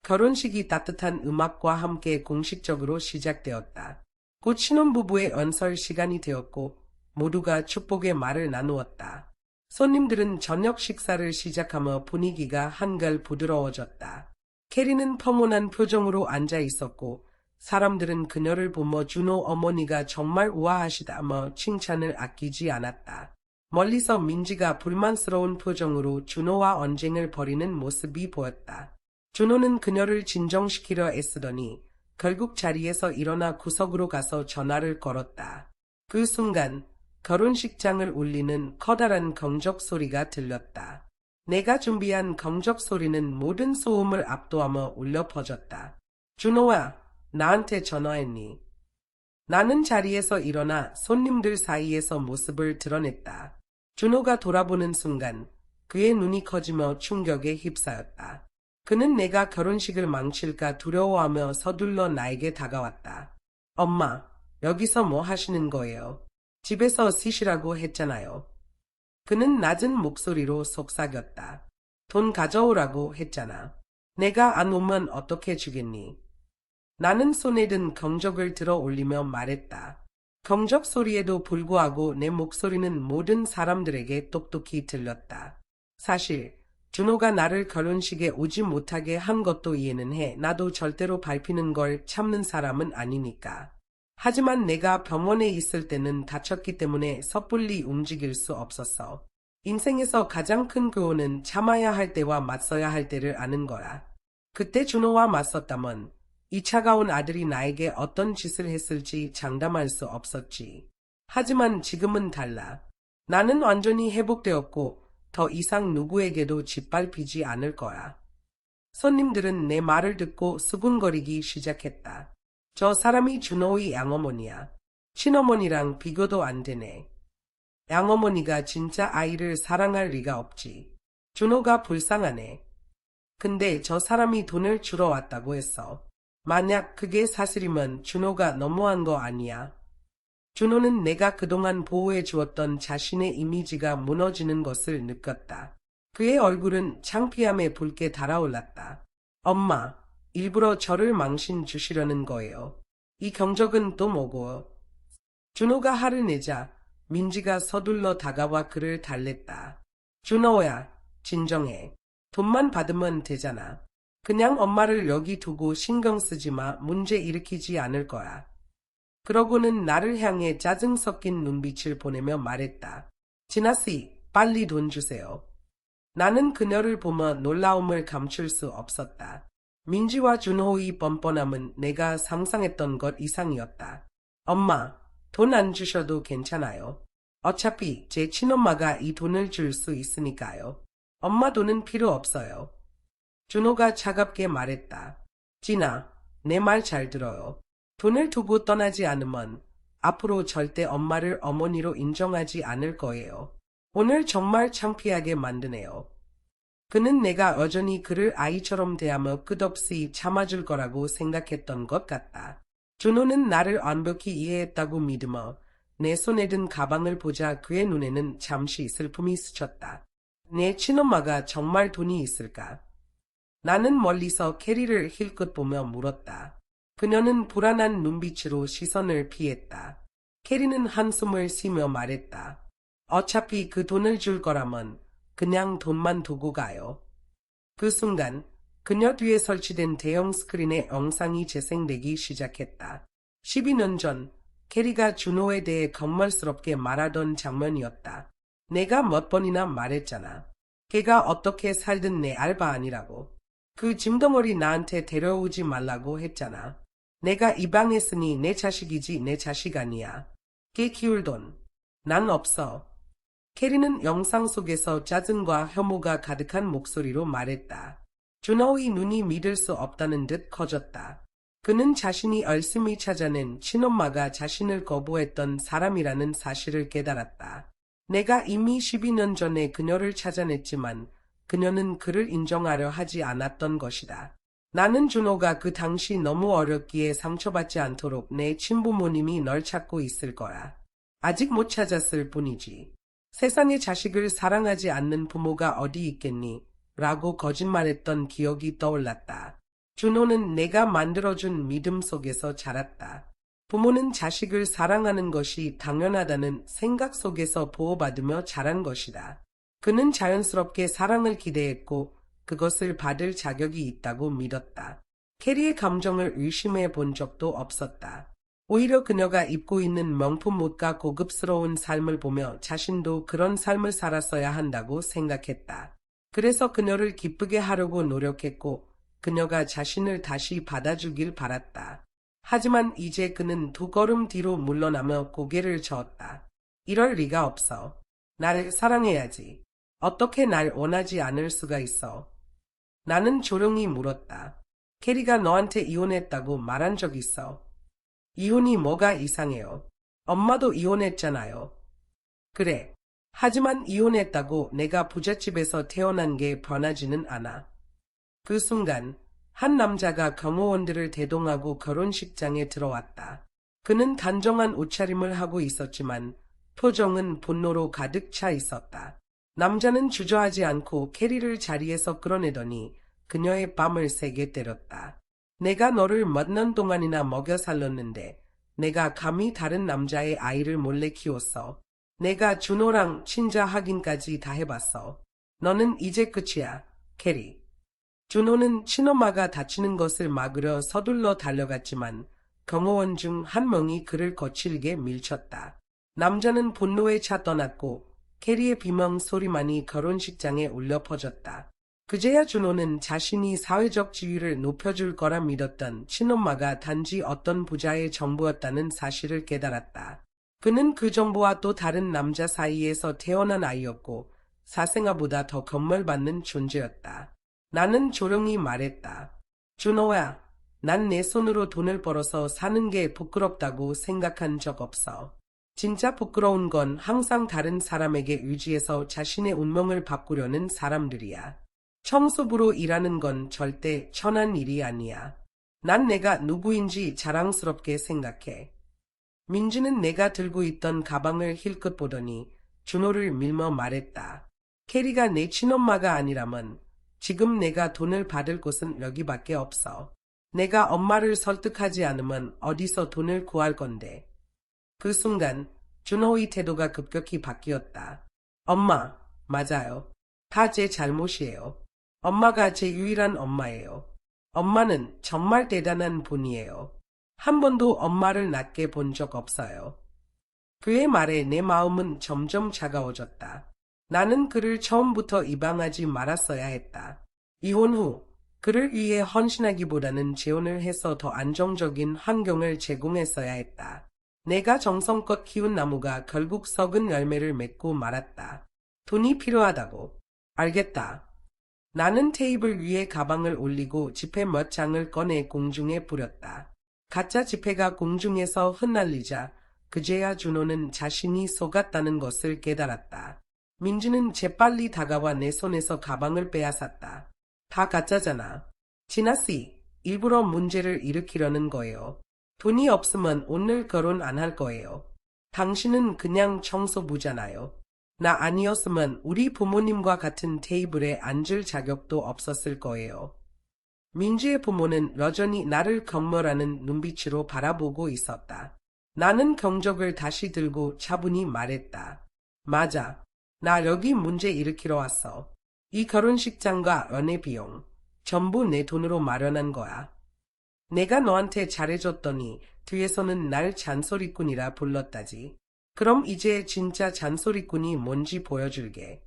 결혼식이 따뜻한 음악과 함께 공식적으로 시작되었다. 곧 신혼부부의 연설 시간이 되었고 모두가 축복의 말을 나누었다. 손님들은 저녁 식사를 시작하며 분위기가 한결 부드러워졌다. 캐리는 평온한 표정으로 앉아 있었고 사람들은 그녀를 보며 준호 어머니가 정말 우아하시다며 칭찬을 아끼지 않았다. 멀리서 민지가 불만스러운 표정으로 준호와 언쟁을 벌이는 모습이 보였다. 준호는 그녀를 진정시키려 애쓰더니 결국 자리에서 일어나 구석으로 가서 전화를 걸었다. 그 순간 결혼식장을 울리는 커다란 경적 소리가 들렸다. 내가 준비한 경적 소리는 모든 소음을 압도하며 울려 퍼졌다. 준호야, 나한테 전화했니? 나는 자리에서 일어나 손님들 사이에서 모습을 드러냈다. 준호가 돌아보는 순간 그의 눈이 커지며 충격에 휩싸였다. 그는 내가 결혼식을 망칠까 두려워하며 서둘러 나에게 다가왔다. 엄마, 여기서 뭐 하시는 거예요? 집에서 쉬시라고 했잖아요. 그는 낮은 목소리로 속삭였다. 돈 가져오라고 했잖아. 내가 안 오면 어떻게 주겠니? 나는 손에 든 경적을 들어 올리며 말했다. 경적 소리에도 불구하고 내 목소리는 모든 사람들에게 똑똑히 들렸다. 사실 준호가 나를 결혼식에 오지 못하게 한 것도 이해는 해. 나도 절대로 밟히는 걸 참는 사람은 아니니까. 하지만 내가 병원에 있을 때는 다쳤기 때문에 섣불리 움직일 수 없었어. 인생에서 가장 큰 교훈은 참아야 할 때와 맞서야 할 때를 아는 거야. 그때 준호와 맞섰다면 이 차가운 아들이 나에게 어떤 짓을 했을지 장담할 수 없었지. 하지만 지금은 달라. 나는 완전히 회복되었고 더 이상 누구에게도 짓밟히지 않을 거야. 손님들은 내 말을 듣고 수군거리기 시작했다. 저 사람이 준호의 양어머니야. 친어머니랑 비교도 안 되네. 양어머니가 진짜 아이를 사랑할 리가 없지. 준호가 불쌍하네. 근데 저 사람이 돈을 주러 왔다고 했어. 만약 그게 사실이면 준호가 너무한 거 아니야? 준호는 내가 그동안 보호해 주었던 자신의 이미지가 무너지는 것을 느꼈다. 그의 얼굴은 창피함에 붉게 달아올랐다. 엄마, 일부러 저를 망신 주시려는 거예요. 이 경적은 또 뭐고? 준호가 화를 내자 민지가 서둘러 다가와 그를 달랬다. 준호야, 진정해. 돈만 받으면 되잖아. 그냥 엄마를 여기 두고 신경 쓰지 마. 문제 일으키지 않을 거야. 그러고는 나를 향해 짜증 섞인 눈빛을 보내며 말했다. 진아씨, 빨리 돈 주세요. 나는 그녀를 보며 놀라움을 감출 수 없었다. 민지와 준호의 뻔뻔함은 내가 상상했던 것 이상이었다. 엄마, 돈 안 주셔도 괜찮아요. 어차피 제 친엄마가 이 돈을 줄 수 있으니까요. 엄마 돈은 필요 없어요. 준호가 차갑게 말했다. 진아, 내 말 잘 들어요. 돈을 두고 떠나지 않으면 앞으로 절대 엄마를 어머니로 인정하지 않을 거예요. 오늘 정말 창피하게 만드네요. 그는 내가 여전히 그를 아이처럼 대하며 끝없이 참아줄 거라고 생각했던 것 같다. 준호는 나를 완벽히 이해했다고 믿으며 내 손에 든 가방을 보자 그의 눈에는 잠시 슬픔이 스쳤다. 내 친엄마가 정말 돈이 있을까? 나는 멀리서 캐리를 힐끗 보며 물었다. 그녀는 불안한 눈빛으로 시선을 피했다. 캐리는 한숨을 쉬며 말했다. 어차피 그 돈을 줄 거라면 그냥 돈만 두고 가요. 그 순간 그녀 뒤에 설치된 대형 스크린에 영상이 재생되기 시작했다. 12년 전 캐리가 준호에 대해 건멀스럽게 말하던 장면이었다. 내가 몇 번이나 말했잖아. 걔가 어떻게 살든 내 알바 아니라고. 그 짐덩어리 나한테 데려오지 말라고 했잖아. 내가 입양했으니 내 자식이지 내 자식 아니야. 걔 키울 돈. 난 없어. 캐리는 영상 속에서 짜증과 혐오가 가득한 목소리로 말했다. 준호의 눈이 믿을 수 없다는 듯 커졌다. 그는 자신이 열심히 찾아낸 친엄마가 자신을 거부했던 사람이라는 사실을 깨달았다. 내가 이미 12년 전에 그녀를 찾아냈지만 그녀는 그를 인정하려 하지 않았던 것이다. 나는 준호가 그 당시 너무 어렸기에 상처받지 않도록 내 친부모님이 널 찾고 있을 거야. 아직 못 찾았을 뿐이지. 세상에 자식을 사랑하지 않는 부모가 어디 있겠니? 라고 거짓말했던 기억이 떠올랐다. 준호는 내가 만들어준 믿음 속에서 자랐다. 부모는 자식을 사랑하는 것이 당연하다는 생각 속에서 보호받으며 자란 것이다. 그는 자연스럽게 사랑을 기대했고 그것을 받을 자격이 있다고 믿었다. 캐리의 감정을 의심해 본 적도 없었다. 오히려 그녀가 입고 있는 명품 옷과 고급스러운 삶을 보며 자신도 그런 삶을 살았어야 한다고 생각했다. 그래서 그녀를 기쁘게 하려고 노력했고 그녀가 자신을 다시 받아주길 바랐다. 하지만 이제 그는 두 걸음 뒤로 물러나며 고개를 저었다. 이럴 리가 없어. 나를 사랑해야지. 어떻게 날 원하지 않을 수가 있어? 나는 조용히 물었다. 캐리가 너한테 이혼했다고 말한 적 있어? 이혼이 뭐가 이상해요? 엄마도 이혼했잖아요. 그래. 하지만 이혼했다고 내가 부잣집에서 태어난 게 변하지는 않아. 그 순간 한 남자가 경호원들을 대동하고 결혼식장에 들어왔다. 그는 단정한 옷차림을 하고 있었지만 표정은 분노로 가득 차 있었다. 남자는 주저하지 않고 캐리를 자리에서 끌어내더니 그녀의 뺨을 세게 때렸다. 내가 너를 몇 년 동안이나 먹여 살렸는데 내가 감히 다른 남자의 아이를 몰래 키웠어. 내가 준호랑 친자 확인까지 다 해봤어. 너는 이제 끝이야, 캐리. 준호는 친엄마가 다치는 것을 막으려 서둘러 달려갔지만 경호원 중 한 명이 그를 거칠게 밀쳤다. 남자는 분노에 차 떠났고 캐리의 비명 소리만이 결혼식장에 울려 퍼졌다. 그제야 준호는 자신이 사회적 지위를 높여줄 거라 믿었던 친엄마가 단지 어떤 부자의 정부였다는 사실을 깨달았다. 그는 그 정부와 또 다른 남자 사이에서 태어난 아이였고 사생아보다 더 건물받는 존재였다. 나는 조용히 말했다. 준호야, 난 내 손으로 돈을 벌어서 사는 게 부끄럽다고 생각한 적 없어. 진짜 부끄러운 건 항상 다른 사람에게 의지해서 자신의 운명을 바꾸려는 사람들이야. 청소부로 일하는 건 절대 천한 일이 아니야. 난 내가 누구인지 자랑스럽게 생각해. 민지는 내가 들고 있던 가방을 힐끗 보더니 준호를 밀며 말했다. 캐리가 내 친엄마가 아니라면 지금 내가 돈을 받을 곳은 여기밖에 없어. 내가 엄마를 설득하지 않으면 어디서 돈을 구할 건데. 그 순간 준호의 태도가 급격히 바뀌었다. 엄마, 맞아요. 다 제 잘못이에요. 엄마가 제 유일한 엄마예요. 엄마는 정말 대단한 분이에요. 한 번도 엄마를 낮게 본 적 없어요. 그의 말에 내 마음은 점점 차가워졌다. 나는 그를 처음부터 입양하지 말았어야 했다. 이혼 후 그를 위해 헌신하기보다는 재혼을 해서 더 안정적인 환경을 제공했어야 했다. 내가 정성껏 키운 나무가 결국 썩은 열매를 맺고 말았다. 돈이 필요하다고. 알겠다. 나는 테이블 위에 가방을 올리고 지폐 몇 장을 꺼내 공중에 뿌렸다. 가짜 지폐가 공중에서 흩날리자 그제야 준호는 자신이 속았다는 것을 깨달았다. 민지는 재빨리 다가와 내 손에서 가방을 빼앗았다. 다 가짜잖아. 진아씨, 일부러 문제를 일으키려는 거예요. 돈이 없으면 오늘 결혼 안 할 거예요. 당신은 그냥 청소부잖아요. 나 아니었으면 우리 부모님과 같은 테이블에 앉을 자격도 없었을 거예요. 민지의 부모는 여전히 나를 경멸하는 눈빛으로 바라보고 있었다. 나는 경적을 다시 들고 차분히 말했다. 맞아. 나 여기 문제 일으키러 왔어. 이 결혼식장과 연애 비용 전부 내 돈으로 마련한 거야. 내가 너한테 잘해줬더니 뒤에서는 날 잔소리꾼이라 불렀다지. 그럼 이제 진짜 잔소리꾼이 뭔지 보여줄게.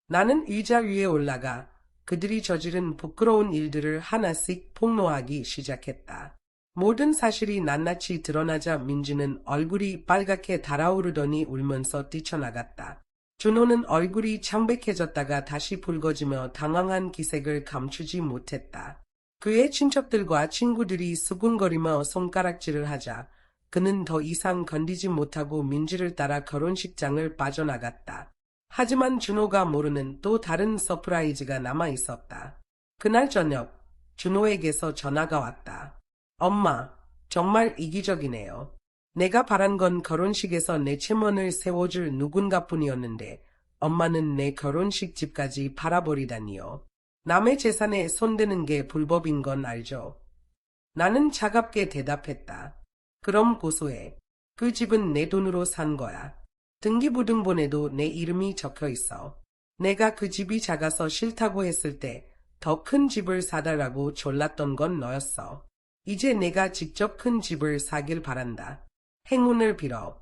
나는 의자 위에 올라가 그들이 저지른 부끄러운 일들을 하나씩 폭로하기 시작했다. 모든 사실이 낱낱이 드러나자 민지는 얼굴이 빨갛게 달아오르더니 울면서 뛰쳐나갔다. 준호는 얼굴이 창백해졌다가 다시 붉어지며 당황한 기색을 감추지 못했다. 그의 친척들과 친구들이 수군거리며 손가락질을 하자 그는 더 이상 건디지 못하고 민지를 따라 결혼식장을 빠져나갔다. 하지만 준호가 모르는 또 다른 서프라이즈가 남아 있었다. 그날 저녁 준호에게서 전화가 왔다. 엄마, 정말 이기적이네요. 내가 바란 건 결혼식에서 내 체면을 세워줄 누군가뿐이었는데 엄마는 내 결혼식 집까지 팔아버리다니요. 남의 재산에 손대는 게 불법인 건 알죠? 나는 차갑게 대답했다. 그럼 고소해. 그 집은 내 돈으로 산 거야. 등기부등본에도 내 이름이 적혀 있어. 내가 그 집이 작아서 싫다고 했을 때 더 큰 집을 사달라고 졸랐던 건 너였어. 이제 내가 직접 큰 집을 사길 바란다. 행운을 빌어.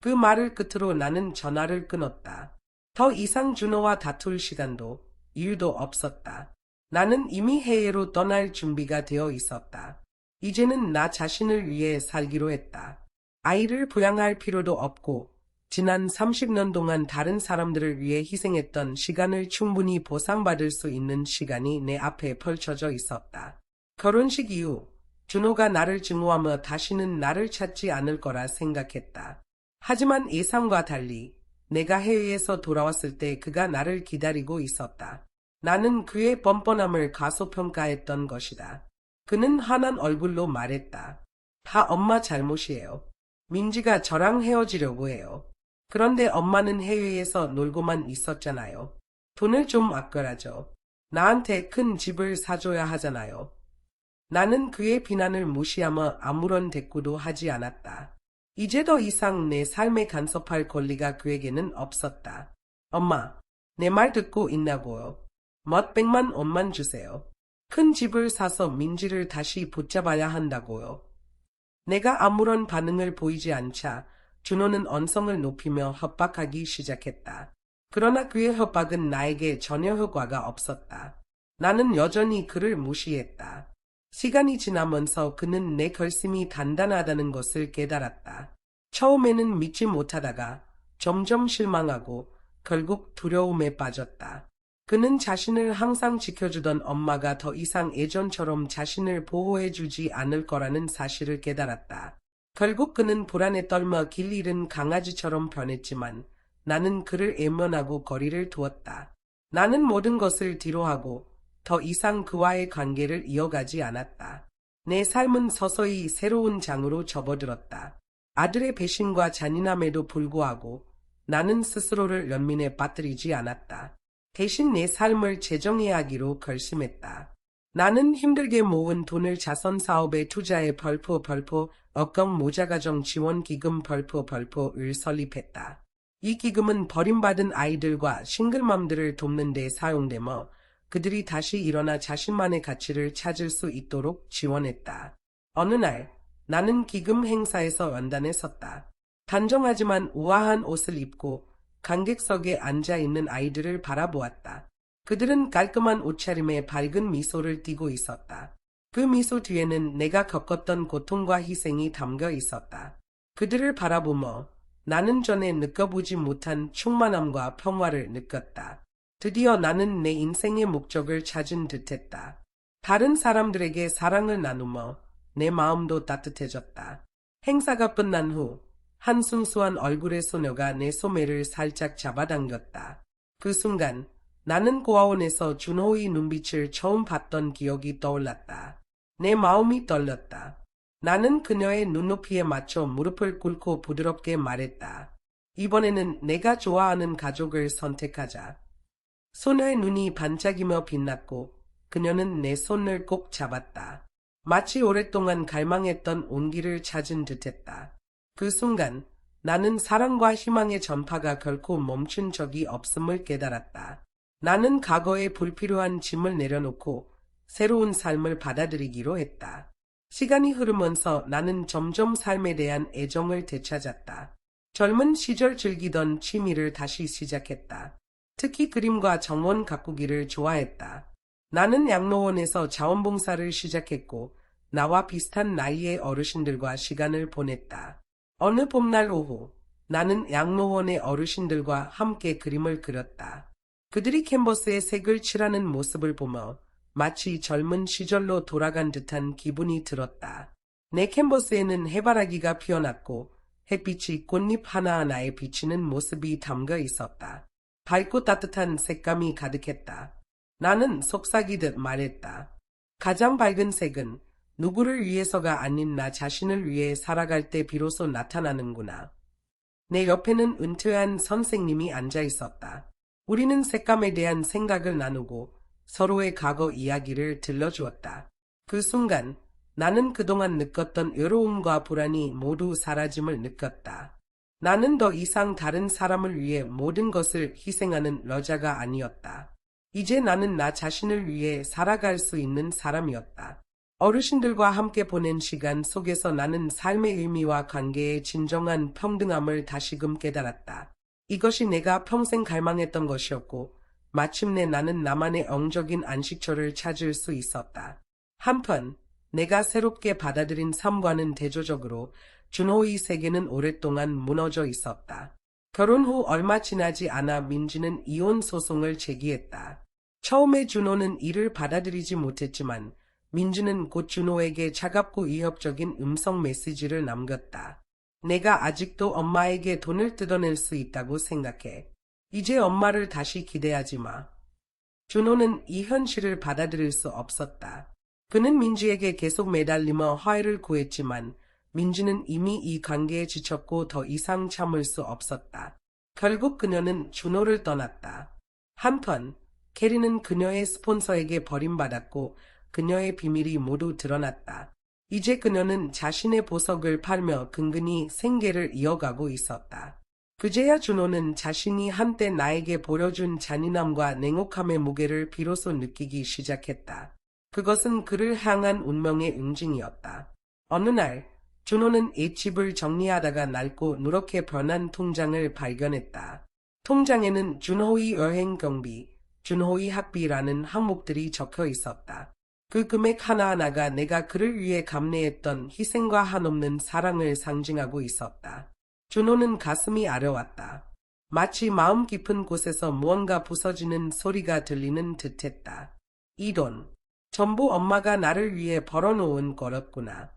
그 말을 끝으로 나는 전화를 끊었다. 더 이상 준호와 다툴 시간도 일도 없었다. 나는 이미 해외로 떠날 준비가 되어 있었다. 이제는 나 자신을 위해 살기로 했다. 아이를 부양할 필요도 없고 지난 30년 동안 다른 사람들을 위해 희생했던 시간을 충분히 보상받을 수 있는 시간이 내 앞에 펼쳐져 있었다. 결혼식 이후 준호가 나를 증오하며 다시는 나를 찾지 않을 거라 생각했다. 하지만 예상과 달리 내가 해외에서 돌아왔을 때 그가 나를 기다리고 있었다. 나는 그의 뻔뻔함을 가소평가했던 것이다. 그는 환한 얼굴로 말했다. 다 엄마 잘못이에요. 민지가 저랑 헤어지려고 해요. 그런데 엄마는 해외에서 놀고만 있었잖아요. 돈을 좀 아껴라죠. 나한테 큰 집을 사줘야 하잖아요. 나는 그의 비난을 무시하며 아무런 대꾸도 하지 않았다. 이제 더 이상 내 삶에 간섭할 권리가 그에게는 없었다. 엄마, 내 말 듣고 있나고요. 몇백만 원만 주세요. 큰 집을 사서 민지를 다시 붙잡아야 한다고요. 내가 아무런 반응을 보이지 않자 준호는 언성을 높이며 협박하기 시작했다. 그러나 그의 협박은 나에게 전혀 효과가 없었다. 나는 여전히 그를 무시했다. 시간이 지나면서 그는 내 결심이 단단하다는 것을 깨달았다. 처음에는 믿지 못하다가 점점 실망하고 결국 두려움에 빠졌다. 그는 자신을 항상 지켜주던 엄마가 더 이상 예전처럼 자신을 보호해주지 않을 거라는 사실을 깨달았다. 결국 그는 불안에 떨며 길 잃은 강아지처럼 변했지만 나는 그를 외면하고 거리를 두었다. 나는 모든 것을 뒤로하고 더 이상 그와의 관계를 이어가지 않았다. 내 삶은 서서히 새로운 장으로 접어들었다. 아들의 배신과 잔인함에도 불구하고 나는 스스로를 연민에 빠뜨리지 않았다. 대신 내 삶을 재정해야 하기로 결심했다. 나는 힘들게 모은 돈을 자선사업에 투자해 벌포 억강 모자가정 지원기금 벌포를 설립했다. 이 기금은 버림받은 아이들과 싱글맘들을 돕는 데 사용되며 그들이 다시 일어나 자신만의 가치를 찾을 수 있도록 지원했다. 어느 날 나는 기금 행사에서 연단에 섰다. 단정하지만 우아한 옷을 입고 관객석에 앉아있는 아이들을 바라보았다. 그들은 깔끔한 옷차림에 밝은 미소를 띠고 있었다. 그 미소 뒤에는 내가 겪었던 고통과 희생이 담겨 있었다. 그들을 바라보며 나는 전에 느껴보지 못한 충만함과 평화를 느꼈다. 드디어 나는 내 인생의 목적을 찾은 듯했다. 다른 사람들에게 사랑을 나누며 내 마음도 따뜻해졌다. 행사가 끝난 후 한 순수한 얼굴의 소녀가 내 소매를 살짝 잡아당겼다. 그 순간 나는 고아원에서 준호의 눈빛을 처음 봤던 기억이 떠올랐다. 내 마음이 떨렸다. 나는 그녀의 눈높이에 맞춰 무릎을 꿇고 부드럽게 말했다. 이번에는 내가 좋아하는 가족을 선택하자. 소녀의 눈이 반짝이며 빛났고 그녀는 내 손을 꼭 잡았다. 마치 오랫동안 갈망했던 온기를 찾은 듯했다. 그 순간 나는 사랑과 희망의 전파가 결코 멈춘 적이 없음을 깨달았다. 나는 과거의 불필요한 짐을 내려놓고 새로운 삶을 받아들이기로 했다. 시간이 흐르면서 나는 점점 삶에 대한 애정을 되찾았다. 젊은 시절 즐기던 취미를 다시 시작했다. 특히 그림과 정원 가꾸기를 좋아했다. 나는 양로원에서 자원봉사를 시작했고 나와 비슷한 나이의 어르신들과 시간을 보냈다. 어느 봄날 오후 나는 양로원의 어르신들과 함께 그림을 그렸다. 그들이 캔버스에 색을 칠하는 모습을 보며 마치 젊은 시절로 돌아간 듯한 기분이 들었다. 내 캔버스에는 해바라기가 피어났고 햇빛이 꽃잎 하나하나에 비치는 모습이 담겨 있었다. 밝고 따뜻한 색감이 가득했다. 나는 속삭이듯 말했다. 가장 밝은 색은 누구를 위해서가 아닌 나 자신을 위해 살아갈 때 비로소 나타나는구나. 내 옆에는 은퇴한 선생님이 앉아 있었다. 우리는 색감에 대한 생각을 나누고 서로의 과거 이야기를 들려주었다. 그 순간 나는 그동안 느꼈던 외로움과 불안이 모두 사라짐을 느꼈다. 나는 더 이상 다른 사람을 위해 모든 것을 희생하는 여자가 아니었다. 이제 나는 나 자신을 위해 살아갈 수 있는 사람이었다. 어르신들과 함께 보낸 시간 속에서 나는 삶의 의미와 관계의 진정한 평등함을 다시금 깨달았다. 이것이 내가 평생 갈망했던 것이었고 마침내 나는 나만의 영적인 안식처를 찾을 수 있었다. 한편 내가 새롭게 받아들인 삶과는 대조적으로 준호의 세계는 오랫동안 무너져 있었다. 결혼 후 얼마 지나지 않아 민지는 이혼 소송을 제기했다. 처음에 준호는 이를 받아들이지 못했지만 민지는 곧 준호에게 차갑고 위협적인 음성 메시지를 남겼다. 내가 아직도 엄마에게 돈을 뜯어낼 수 있다고 생각해. 이제 엄마를 다시 기대하지 마. 준호는 이 현실을 받아들일 수 없었다. 그는 민지에게 계속 매달리며 화해를 구했지만 민지는 이미 이 관계에 지쳤고 더 이상 참을 수 없었다. 결국 그녀는 준호를 떠났다. 한편 캐리는 그녀의 스폰서에게 버림받았고 그녀의 비밀이 모두 드러났다. 이제 그녀는 자신의 보석을 팔며 근근히 생계를 이어가고 있었다. 그제야 준호는 자신이 한때 나에게 보여준 잔인함과 냉혹함의 무게를 비로소 느끼기 시작했다. 그것은 그를 향한 운명의 응징이었다. 어느 날 준호는 옛집을 정리하다가 낡고 누렇게 변한 통장을 발견했다. 통장에는 준호의 여행 경비, 준호의 학비라는 항목들이 적혀 있었다. 그 금액 하나하나가 내가 그를 위해 감내했던 희생과 한없는 사랑을 상징하고 있었다. 준호는 가슴이 아려왔다. 마치 마음 깊은 곳에서 무언가 부서지는 소리가 들리는 듯했다. 이 돈, 전부 엄마가 나를 위해 벌어놓은 거였구나.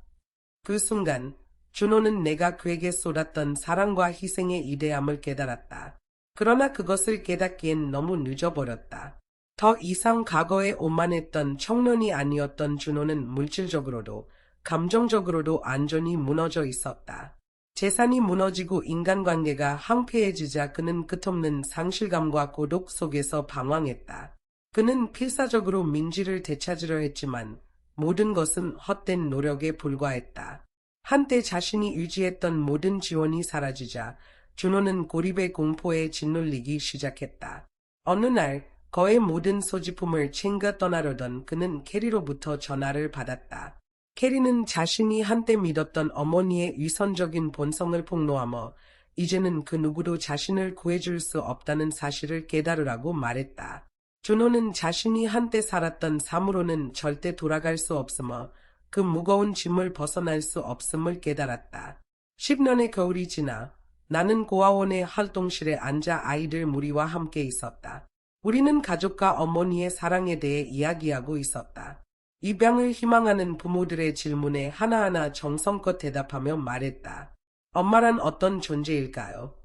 그 순간 준호는 내가 그에게 쏟았던 사랑과 희생의 이대함을 깨달았다. 그러나 그것을 깨닫기엔 너무 늦어버렸다. 더 이상 과거에 오만했던 청년이 아니었던 준호는 물질적으로도 감정적으로도 완전히 무너져 있었다. 재산이 무너지고 인간관계가 황폐해지자 그는 끝없는 상실감과 고독 속에서 방황했다. 그는 필사적으로 민지를 되찾으려 했지만 모든 것은 헛된 노력에 불과했다. 한때 자신이 의지했던 모든 지원이 사라지자 준호는 고립의 공포에 짓눌리기 시작했다. 어느 날 거의 모든 소지품을 챙겨 떠나려던 그는 캐리로부터 전화를 받았다. 캐리는 자신이 한때 믿었던 어머니의 위선적인 본성을 폭로하며 이제는 그 누구도 자신을 구해줄 수 없다는 사실을 깨달으라고 말했다. 준호는 자신이 한때 살았던 삶으로는 절대 돌아갈 수 없으며 그 무거운 짐을 벗어날 수 없음을 깨달았다. 10년의 겨울이 지나 나는 고아원의 활동실에 앉아 아이들 무리와 함께 있었다. 우리는 가족과 어머니의 사랑에 대해 이야기하고 있었다. 입양을 희망하는 부모들의 질문에 하나하나 정성껏 대답하며 말했다. 엄마란 어떤 존재일까요?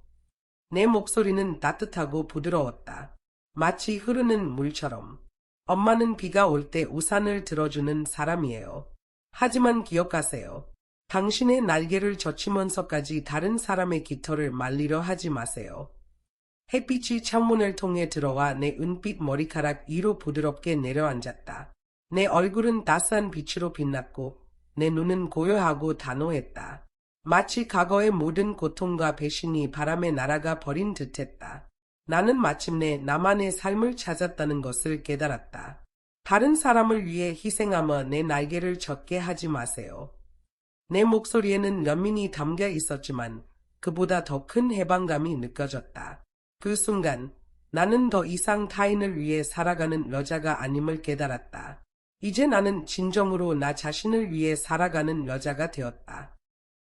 내 목소리는 따뜻하고 부드러웠다. 마치 흐르는 물처럼. 엄마는 비가 올 때 우산을 들어주는 사람이에요. 하지만 기억하세요. 당신의 날개를 젖히면서까지 다른 사람의 깃털을 말리려 하지 마세요. 햇빛이 창문을 통해 들어와 내 은빛 머리카락 위로 부드럽게 내려앉았다. 내 얼굴은 따스한 빛으로 빛났고 내 눈은 고요하고 단호했다. 마치 과거의 모든 고통과 배신이 바람에 날아가 버린 듯했다. 나는 마침내 나만의 삶을 찾았다는 것을 깨달았다. 다른 사람을 위해 희생하며 내 날개를 젖게 하지 마세요. 내 목소리에는 연민이 담겨 있었지만 그보다 더 큰 해방감이 느껴졌다. 그 순간 나는 더 이상 타인을 위해 살아가는 여자가 아님을 깨달았다. 이제 나는 진정으로 나 자신을 위해 살아가는 여자가 되었다.